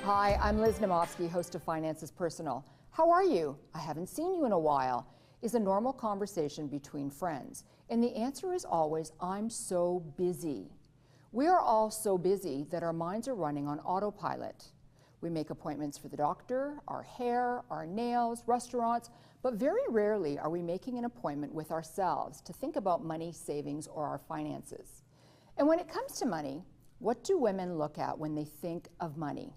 Hi, I'm Liz Naumovski, host of Finance is Personal. How are you? I haven't seen you in a while. Is a normal conversation between friends. And the answer is always, I'm so busy. We are all so busy that our minds are running on autopilot. We make appointments for the doctor, our hair, our nails, restaurants, but very rarely are we making an appointment with ourselves to think about money, savings, or our finances. And when it comes to money, what do women look at when they think of money?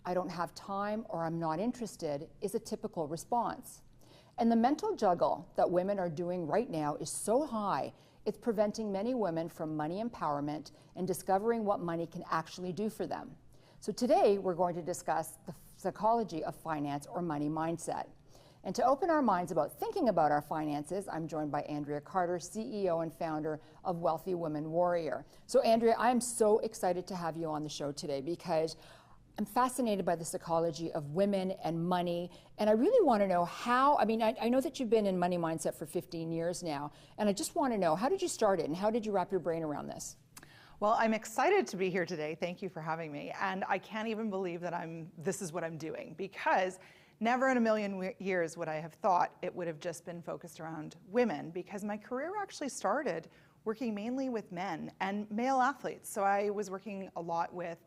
I don't have time or I'm not interested is a typical response. And the mental juggle that women are doing right now is so high, it's preventing many women from money empowerment and discovering what money can actually do for them. So today we're going to discuss the psychology of finance or money mindset. And to open our minds about thinking about our finances, I'm joined by Andrea Carter, CEO and founder of Wealthy Women Warrior. So Andrea, I'm so excited to have you on the show today because I'm fascinated by the psychology of women and money, and I really want to know how, I know that you've been in money mindset for 15 years now, and I just want to know, how did you start it, and how did you wrap your brain around this? Well, I'm excited to be here today. Thank you for having me. And I can't even believe that this is what I'm doing, because never in a million years would I have thought it would have just been focused around women, because my career actually started working mainly with men and male athletes. So I was working a lot with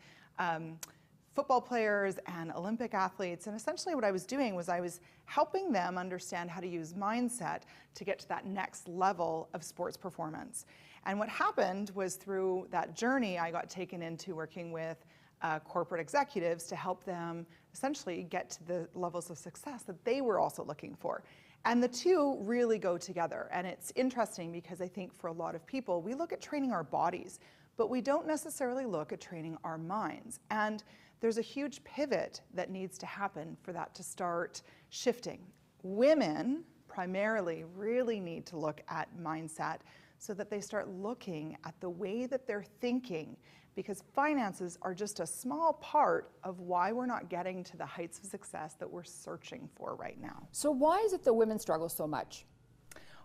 football players and Olympic athletes. And essentially what I was doing was I was helping them understand how to use mindset to get to that next level of sports performance. And what happened was through that journey, I got taken into working with corporate executives to help them essentially get to the levels of success that they were also looking for. And the two really go together. And it's interesting because I think for a lot of people, we look at training our bodies, but we don't necessarily look at training our minds. And there's a huge pivot that needs to happen for that to start shifting. Women primarily really need to look at mindset so that they start looking at the way that they're thinking, because finances are just a small part of why we're not getting to the heights of success that we're searching for right now. So why is it that women struggle so much?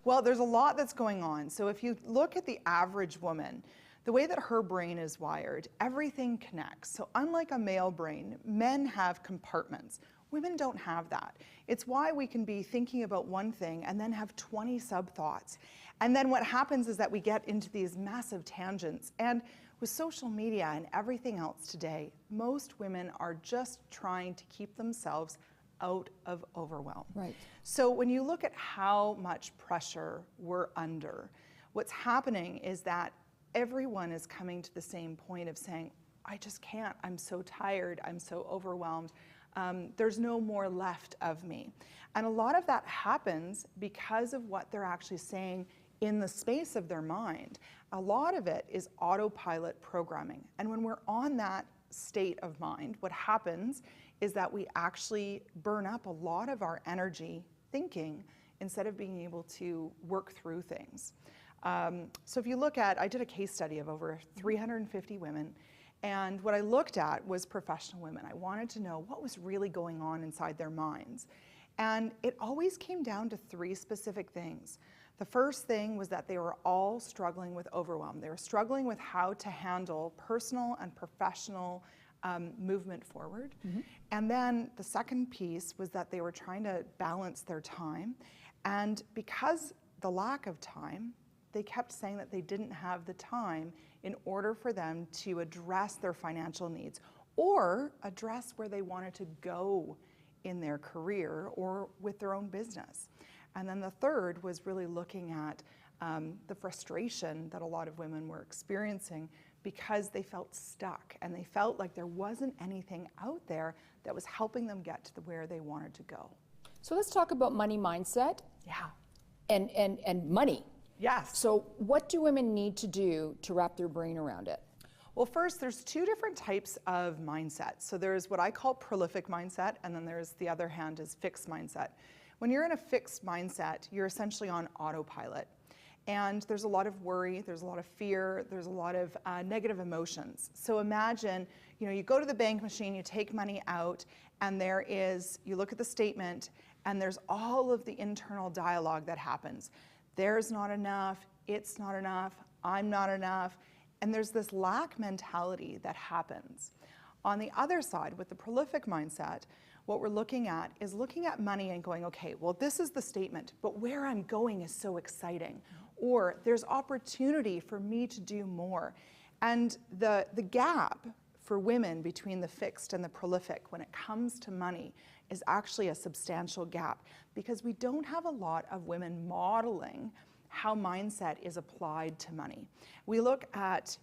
Well, there's a lot that's going on. So if you look at the average woman, the way that her brain is wired, everything connects. So unlike a male brain, men have compartments. Women don't have that. It's why we can be thinking about one thing and then have 20 sub-thoughts. And then what happens is that we get into these massive tangents. And with social media and everything else today, most women are just trying to keep themselves out of overwhelm. Right. So when you look at how much pressure we're under, what's happening is that everyone is coming to the same point of saying, I just can't, I'm so tired, I'm so overwhelmed, there's no more left of me. And a lot of that happens because of what they're actually saying in the space of their mind. A lot of it is autopilot programming. And when we're on that state of mind, what happens is that we actually burn up a lot of our energy thinking instead of being able to work through things. So if you look at, I did a case study of over 350 women, and what I looked at was professional women. I wanted to know what was really going on inside their minds. And it always came down to three specific things. The first thing was that they were all struggling with overwhelm. They were struggling with how to handle personal and professional movement forward. Mm-hmm. And then the second piece was that they were trying to balance their time. And because the lack of time, they kept saying that they didn't have the time in order for them to address their financial needs or address where they wanted to go in their career or with their own business. And then the third was really looking at the frustration that a lot of women were experiencing because they felt stuck and they felt like there wasn't anything out there that was helping them get to where they wanted to go. So let's talk about money mindset. Yeah. And money. Yes. So what do women need to do to wrap their brain around it? Well, first, there's two different types of mindset. So there's what I call prolific mindset, and then there's the other hand is fixed mindset. When you're in a fixed mindset, you're essentially on autopilot. And there's a lot of worry, there's a lot of fear, there's a lot of negative emotions. So imagine, you go to the bank machine, you take money out, and you look at the statement, and there's all of the internal dialogue that happens. There's not enough, it's not enough, I'm not enough, and there's this lack mentality that happens. On the other side, with the prolific mindset, what we're looking at is looking at money and going, okay, well, this is the statement, but where I'm going is so exciting. Or there's opportunity for me to do more. And the gap for women between the fixed and the prolific when it comes to money is actually a substantial gap, because we don't have a lot of women modeling how mindset is applied to money. We look at,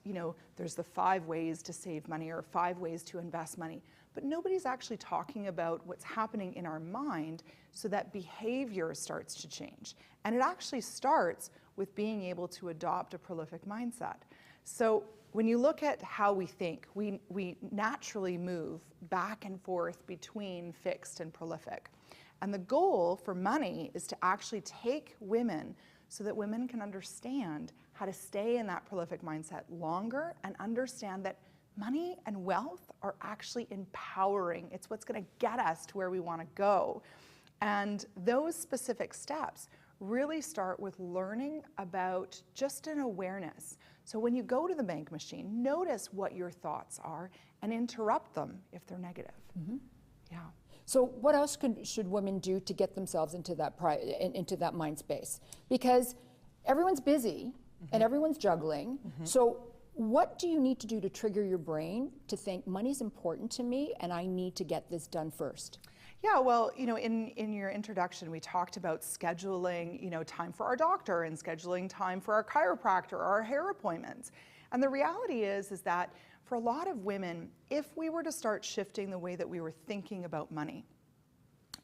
there's the 5 ways to save money or 5 ways to invest money, but nobody's actually talking about what's happening in our mind so that behavior starts to change. And it actually starts with being able to adopt a prolific mindset. So when you look at how we think, we naturally move back and forth between fixed and prolific. And the goal for money is to actually take women so that women can understand how to stay in that prolific mindset longer and understand that money and wealth are actually empowering. It's what's going to get us to where we want to go. And those specific steps really start with learning about just an awareness. So when you go to the bank machine, notice what your thoughts are and interrupt them if they're negative. Mm-hmm. Yeah. So what else should women do to get themselves into that mind space? Because everyone's busy and everyone's juggling. So what do you need to do to trigger your brain to think money's important to me and I need to get this done first? Yeah, well, in your introduction, we talked about scheduling, time for our doctor and scheduling time for our chiropractor or our hair appointments. And the reality is that for a lot of women, if we were to start shifting the way that we were thinking about money,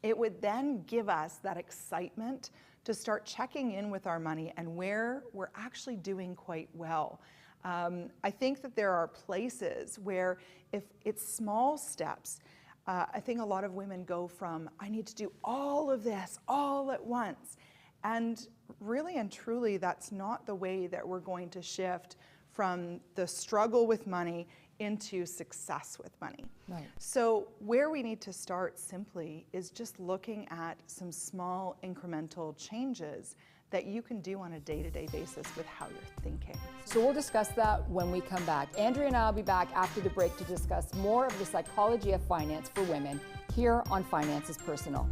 it would then give us that excitement to start checking in with our money and where we're actually doing quite well. I think that there are places where if it's small steps, I think a lot of women go from, I need to do all of this all at once. And really and truly, that's not the way that we're going to shift from the struggle with money into success with money. Right. So where we need to start simply is just looking at some small incremental changes that you can do on a day-to-day basis with how you're thinking. So we'll discuss that when we come back. Andrea and I will be back after the break to discuss more of the psychology of finance for women here on Finance is Personal.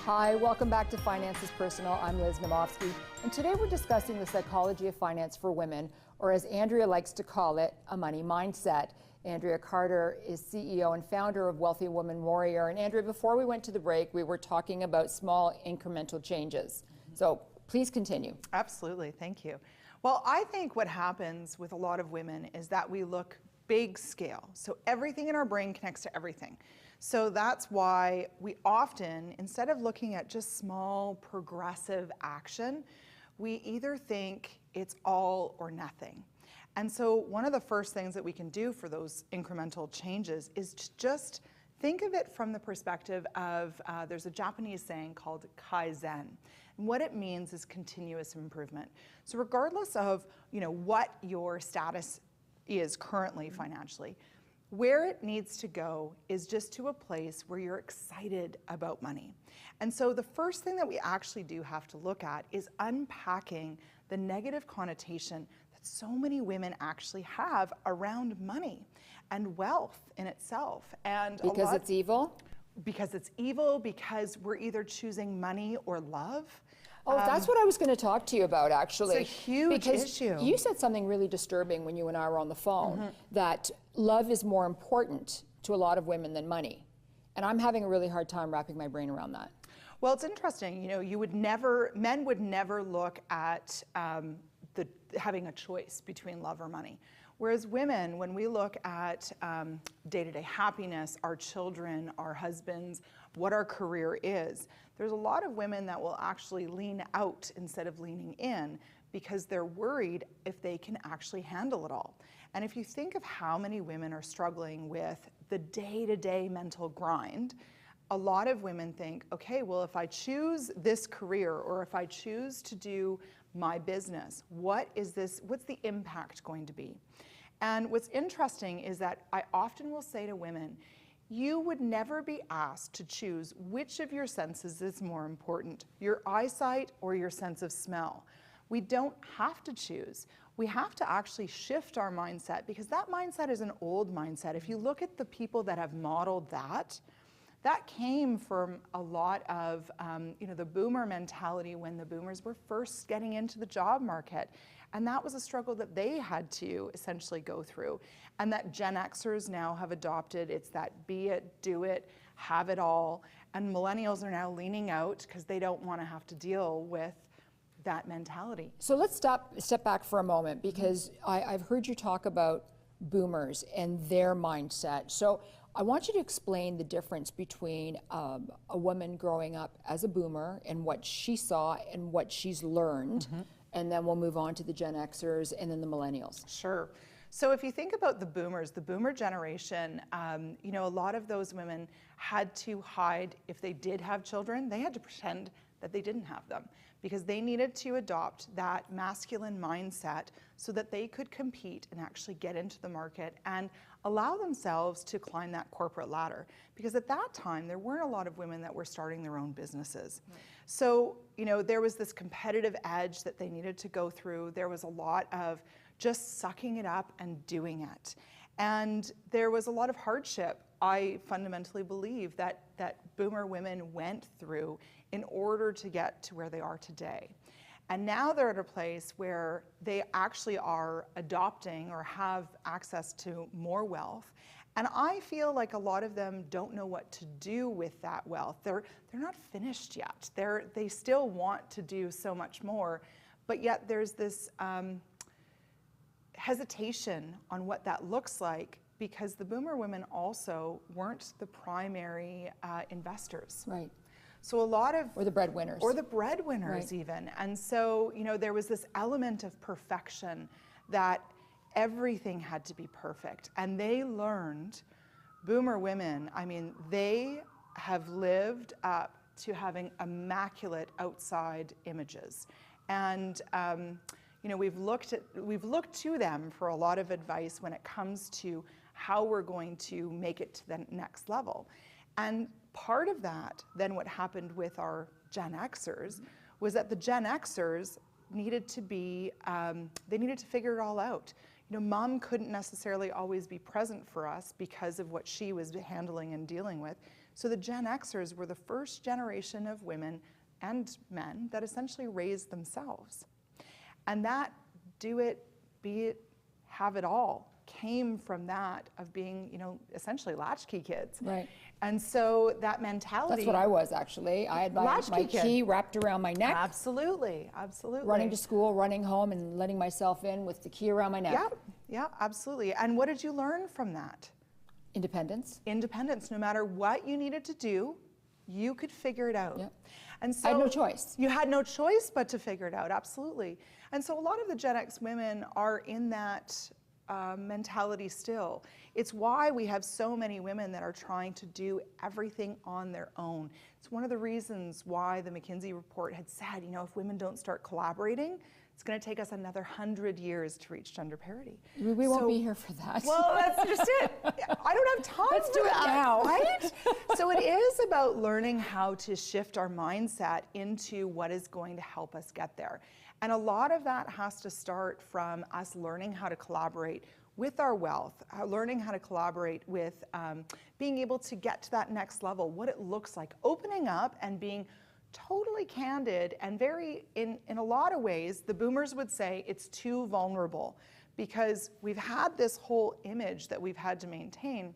Hi, welcome back to Finance is Personal. I'm Liz Naumovski, and today we're discussing the psychology of finance for women, or as Andrea likes to call it, a money mindset. Andrea Carter is CEO and founder of Wealthy Woman Warrior. And Andrea, before we went to the break, we were talking about small incremental changes. So please continue. Absolutely, thank you. Well, I think what happens with a lot of women is that we look big scale. So everything in our brain connects to everything. So that's why we often, instead of looking at just small progressive action, we either think it's all or nothing. And so one of the first things that we can do for those incremental changes is to just think of it from the perspective of, there's a Japanese saying called kaizen. And what it means is continuous improvement. So regardless of what your status is currently financially, where it needs to go is just to a place where you're excited about money. And so the first thing that we actually do have to look at is unpacking the negative connotation that so many women actually have around money and wealth in itself. And because it's evil? Because it's evil, because we're either choosing money or love. Oh, that's what I was going to talk to you about, actually. It's a huge issue. You said something really disturbing when you and I were on the phone, that love is more important to a lot of women than money. And I'm having a really hard time wrapping my brain around that. Well, it's interesting. Men would never look at having a choice between love or money. Whereas women, when we look at day-to-day happiness, our children, our husbands, what our career is, there's a lot of women that will actually lean out instead of leaning in because they're worried if they can actually handle it all. And if you think of how many women are struggling with the day-to-day mental grind, a lot of women think, okay, well, if I choose this career or if I choose to do my business, what's the impact going to be? And what's interesting is that I often will say to women, you would never be asked to choose which of your senses is more important, your eyesight or your sense of smell. We don't have to choose. We have to actually shift our mindset, because that mindset is an old mindset. If you look at the people that have modeled that, that came from a lot of the boomer mentality when the boomers were first getting into the job market. And that was a struggle that they had to essentially go through. And that Gen Xers now have adopted. It's that be it, do it, have it all. And millennials are now leaning out because they don't want to have to deal with that mentality. So let's step back for a moment, because I've heard you talk about boomers and their mindset. So I want you to explain the difference between a woman growing up as a boomer and what she saw and what she's learned. And then we'll move on to the Gen Xers and then the millennials. Sure. So if you think about the boomers, the boomer generation, a lot of those women had to hide. If they did have children, they had to pretend that they didn't have them, because they needed to adopt that masculine mindset so that they could compete and actually get into the market and allow themselves to climb that corporate ladder. Because at that time, there weren't a lot of women that were starting their own businesses. Right. So, there was this competitive edge that they needed to go through. There was a lot of just sucking it up and doing it. And there was a lot of hardship, I fundamentally believe, that boomer women went through in order to get to where they are today. And now they're at a place where they actually are adopting or have access to more wealth. And I feel like a lot of them don't know what to do with that wealth. They're not finished yet. They still want to do so much more, but yet there's this hesitation on what that looks like, because the boomer women also weren't the primary investors. Right. So a lot of... Or the breadwinners. Or the breadwinners, right. Even. And so, there was this element of perfection, that everything had to be perfect. And they learned, boomer women, they have lived up to having immaculate outside images. And, we've looked to them for a lot of advice when it comes to how we're going to make it to the next level. And part of that, then what happened with our Gen Xers, was that the Gen Xers needed to be, they needed to figure it all out. Mom couldn't necessarily always be present for us because of what she was handling and dealing with. So the Gen Xers were the first generation of women and men that essentially raised themselves. And that do it, be it, have it all came from that of being, essentially latchkey kids. Right. And so that mentality. That's what I was, actually. I had my key wrapped around my neck. Absolutely, absolutely. Running to school, running home, and letting myself in with the key around my neck. Yeah, absolutely. And what did you learn from that? Independence. Independence. No matter what you needed to do, you could figure it out. Yep. And so I had no choice. You had no choice but to figure it out, absolutely. And so a lot of the Gen X women are in that mentality still. It's why we have so many women that are trying to do everything on their own. It's one of the reasons why the McKinsey report had said, if women don't start collaborating, it's going to take us another 100 years to reach gender parity. We won't be here for that. Well, that's just it. I don't have time Let's do it now. Right? So it is about learning how to shift our mindset into what is going to help us get there. And a lot of that has to start from us learning how to collaborate with our wealth, learning how to collaborate with being able to get to that next level, what it looks like, opening up and being totally candid and very, in a lot of ways, the boomers would say it's too vulnerable, because we've had this whole image that we've had to maintain,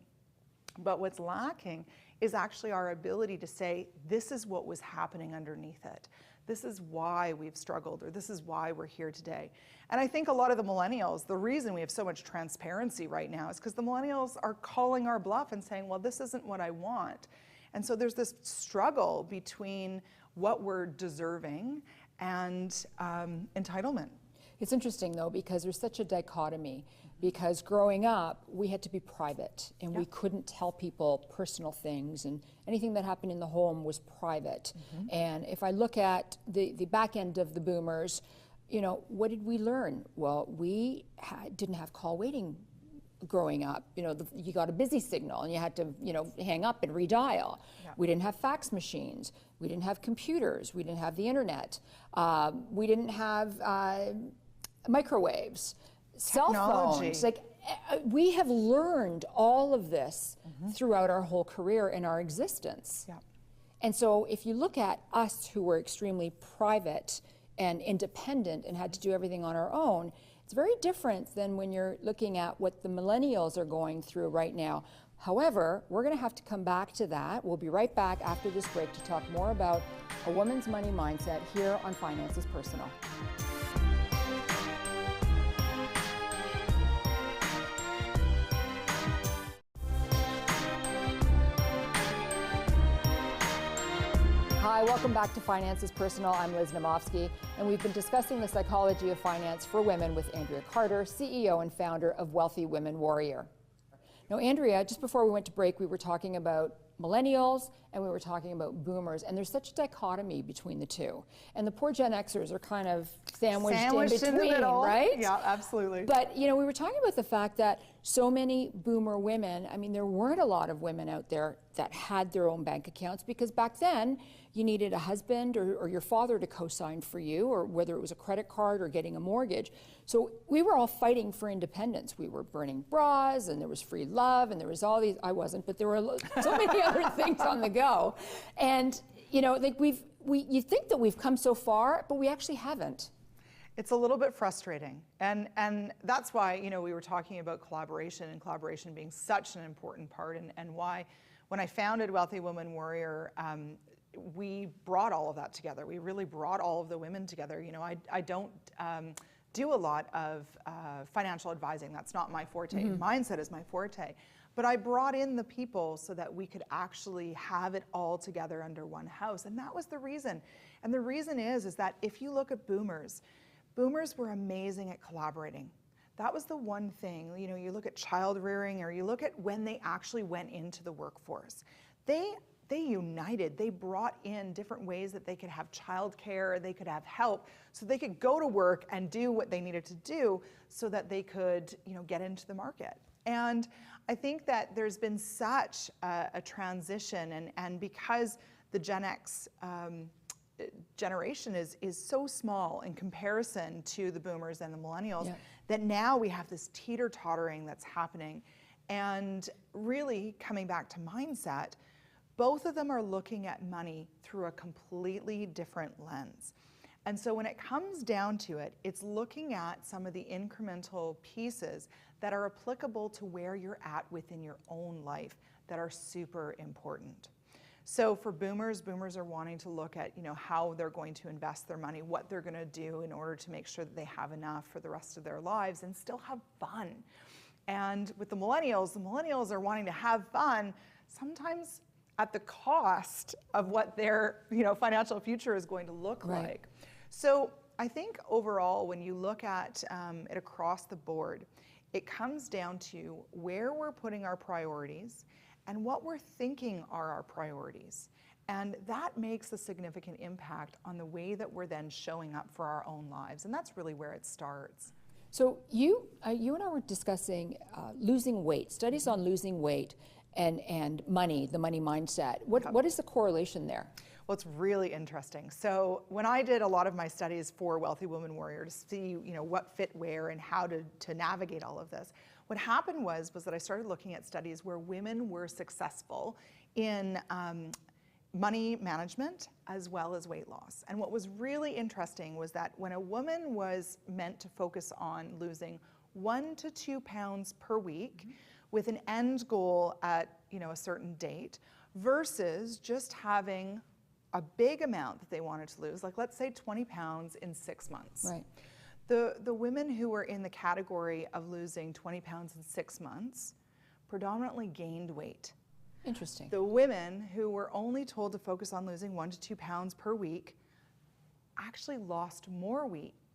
but what's lacking is actually our ability to say, this is what was happening underneath it. This is why we've struggled, or this is why we're here today. And I think a lot of the millennials, the reason we have so much transparency right now is because the millennials are calling our bluff and saying, well, this isn't what I want. And so there's this struggle between what we're deserving and entitlement. It's interesting, though, because there's such a dichotomy. Because growing up, we had to be private, and we couldn't tell people personal things, and anything that happened in the home was private. And if I look at the back end of the boomers, what did we learn? Well, we didn't have call waiting growing up. You know, you got a busy signal and you had to, you know, hang up and redial. Yeah. We didn't have fax machines. We didn't have computers. We didn't have the internet. We didn't have microwaves, cell phones. Like, we have learned all of this throughout our whole career and our existence. Yeah. And so if you look at us who were extremely private and independent and had to do everything on our own, it's very different than when you're looking at what the millennials are going through right now. However, we're going to have to come back to that. We'll be right back after this break to talk more about a woman's money mindset here on Finances Personal. Hi, welcome back to Finances Personal. I'm Liz Naumovski, and we've been discussing the psychology of finance for women with Andrea Carter, CEO and founder of Wealthy Women Warrior. Now, Andrea, just before we went to break, we were talking about millennials and we were talking about boomers, and there's such a dichotomy between the two. And the poor Gen Xers are kind of sandwiched in between, right? Yeah, absolutely. But, you know, we were talking about the fact that so many boomer women, I mean, there weren't a lot of women out there that had their own bank accounts, because back then you needed a husband or your father to co-sign for you, or whether it was a credit card or getting a mortgage. So we were all fighting for independence. We were burning bras, and there was free love, and there was all these, I wasn't, but there were so many other things on the go. And, you know, like you think that we've come so far, but we actually haven't. It's a little bit frustrating. And that's why, you know, we were talking about collaboration, and collaboration being such an important part, and why when I founded Wealthy Women Warrior, we brought all of that together. We really brought all of the women together. You know, I don't do a lot of financial advising. That's not my forte. Mindset is my forte. But I brought in the people so that we could actually have it all together under one house. And that was the reason. And the reason is that if you look at boomers were amazing at collaborating. That was the one thing. You know, you look at child rearing, or you look at when they actually went into the workforce. They united. They brought in different ways that they could have childcare, they could have help, so they could go to work and do what they needed to do so that they could, you know, get into the market. And I think that there's been such a transition, and because the Gen X generation is so small in comparison to the boomers and the millennials, that now we have this teeter-tottering that's happening. And really coming back to mindset, both of them are looking at money through a completely different lens. And so when it comes down to it, it's looking at some of the incremental pieces that are applicable to where you're at within your own life that are super important. So for boomers are wanting to look at, you know, how they're going to invest their money, what they're going to do in order to make sure that they have enough for the rest of their lives and still have fun. And with the millennials are wanting to have fun, sometimes at the cost of what their, you know, financial future is going to look like. So I think overall, when you look at it across the board, it comes down to where we're putting our priorities and what we're thinking are our priorities. And that makes a significant impact on the way that we're then showing up for our own lives. And that's really where it starts. So you and I were discussing losing weight, studies on losing weight and money, the money mindset. What is the correlation there? Well, it's really interesting. So when I did a lot of my studies for Wealthy Women Warrior to see, you know, what fit where and how to navigate all of this, what happened was that I started looking at studies where women were successful in money management as well as weight loss. And what was really interesting was that when a woman was meant to focus on losing 1 to 2 pounds per week with an end goal at, you know, a certain date, versus just having a big amount that they wanted to lose, like let's say 20 pounds in 6 months. Right. The women who were in the category of losing 20 pounds in 6 months predominantly gained weight. Interesting. The women who were only told to focus on losing 1 to 2 pounds per week actually lost more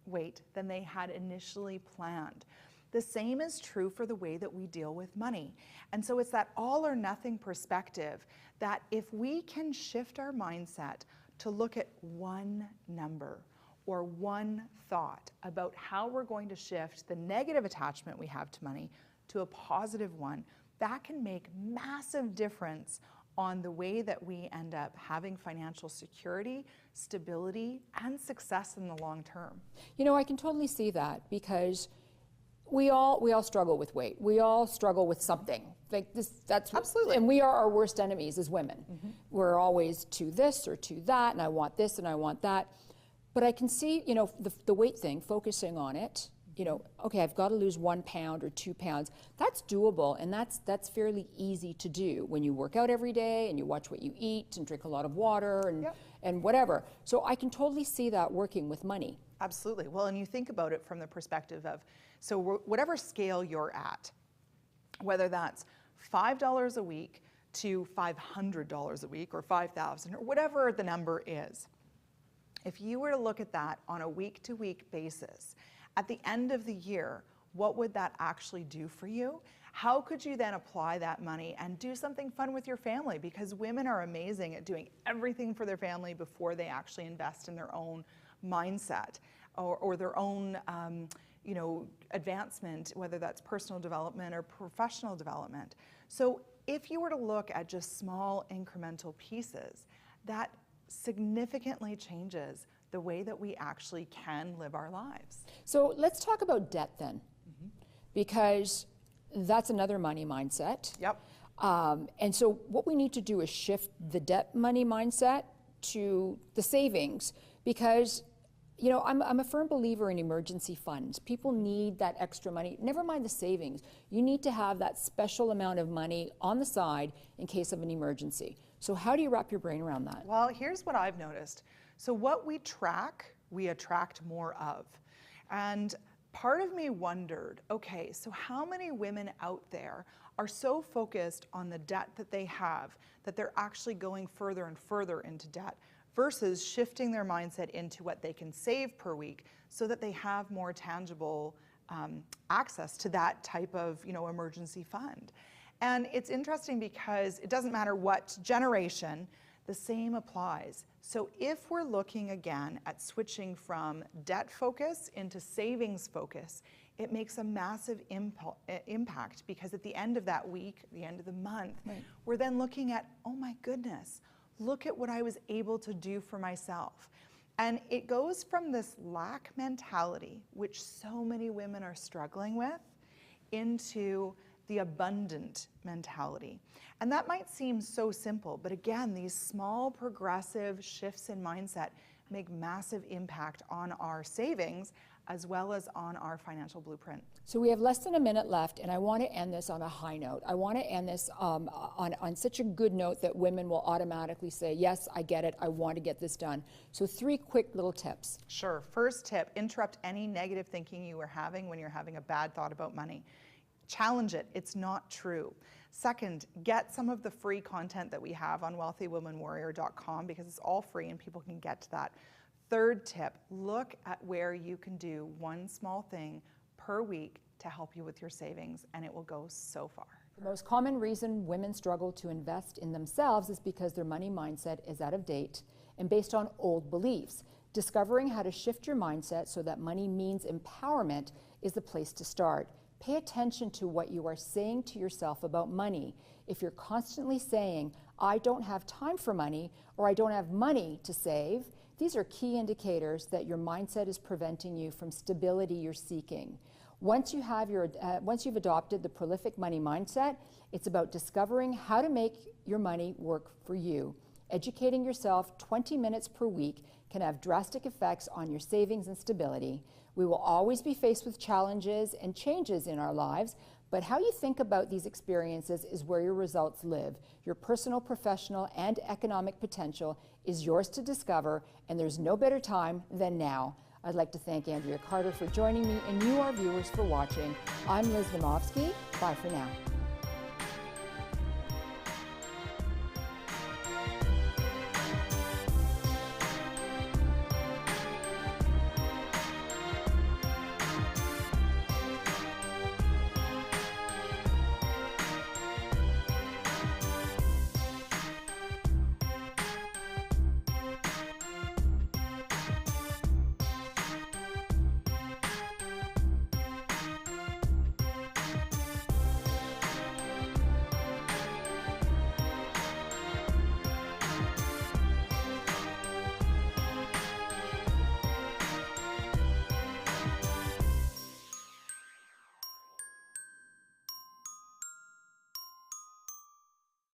weight than they had initially planned. The same is true for the way that we deal with money. And so it's that all or nothing perspective that if we can shift our mindset to look at one number or one thought about how we're going to shift the negative attachment we have to money to a positive one, that can make massive difference on the way that we end up having financial security, stability, and success in the long term. You know, I can totally see that, because we all struggle with weight. We all struggle with something. Like this, that's absolutely. And we are our worst enemies as women. We're always to this or to that, and I want this and I want that. But I can see, you know, the weight thing, focusing on it. You know, okay, I've got to lose 1 pound or 2 pounds. That's doable, and that's fairly easy to do when you work out every day and you watch what you eat and drink a lot of water and whatever. So I can totally see that working with money. Absolutely. Well, and you think about it from the perspective of, so whatever scale you're at, whether that's $5 a week to $500 a week or $5,000 or whatever the number is, if you were to look at that on a week-to-week basis, at the end of the year, what would that actually do for you? How could you then apply that money and do something fun with your family? Because women are amazing at doing everything for their family before they actually invest in their own mindset or their own you know, advancement, whether that's personal development or professional development. So if you were to look at just small incremental pieces, that significantly changes the way that we actually can live our lives. So let's talk about debt then, because that's another money mindset. Yep. And so what we need to do is shift the debt money mindset to the savings, because you know, I'm a firm believer in emergency funds. People need that extra money. Never mind the savings. You need to have that special amount of money on the side in case of an emergency. So how do you wrap your brain around that? Well, here's what I've noticed. So what we track, we attract more of. And part of me wondered, okay, so how many women out there are so focused on the debt that they have that they're actually going further and further into debt, versus shifting their mindset into what they can save per week so that they have more tangible access to that type of, you know, emergency fund. And it's interesting because it doesn't matter what generation, the same applies. So if we're looking again at switching from debt focus into savings focus, it makes a massive impact, because at the end of that week, the end of the month, we're then looking at, oh my goodness, look at what I was able to do for myself. And it goes from this lack mentality, which so many women are struggling with, into the abundant mentality. And that might seem so simple, but again, these small progressive shifts in mindset make massive impact on our savings as well as on our financial blueprint. So we have less than a minute left, and I want to end this on a high note. I want to end this on such a good note that women will automatically say, yes, I get it, I want to get this done. So 3 quick little tips. Sure. First tip, interrupt any negative thinking you are having when you're having a bad thought about money. Challenge it, it's not true. Second, get some of the free content that we have on wealthywomanwarrior.com, because it's all free and people can get to that. Third tip, look at where you can do one small thing per week to help you with your savings, and it will go so far. The most common reason women struggle to invest in themselves is because their money mindset is out of date and based on old beliefs. Discovering how to shift your mindset so that money means empowerment is the place to start. Pay attention to what you are saying to yourself about money. If you're constantly saying, I don't have time for money, or I don't have money to save, these are key indicators that your mindset is preventing you from stability you're seeking. Once you've adopted the prolific money mindset, it's about discovering how to make your money work for you. Educating yourself 20 minutes per week can have drastic effects on your savings and stability. We will always be faced with challenges and changes in our lives, but how you think about these experiences is where your results live. Your personal, professional, and economic potential is yours to discover, and there's no better time than now. I'd like to thank Andrea Carter for joining me, and you, our viewers, for watching. I'm Liz Naumovski. Bye for now.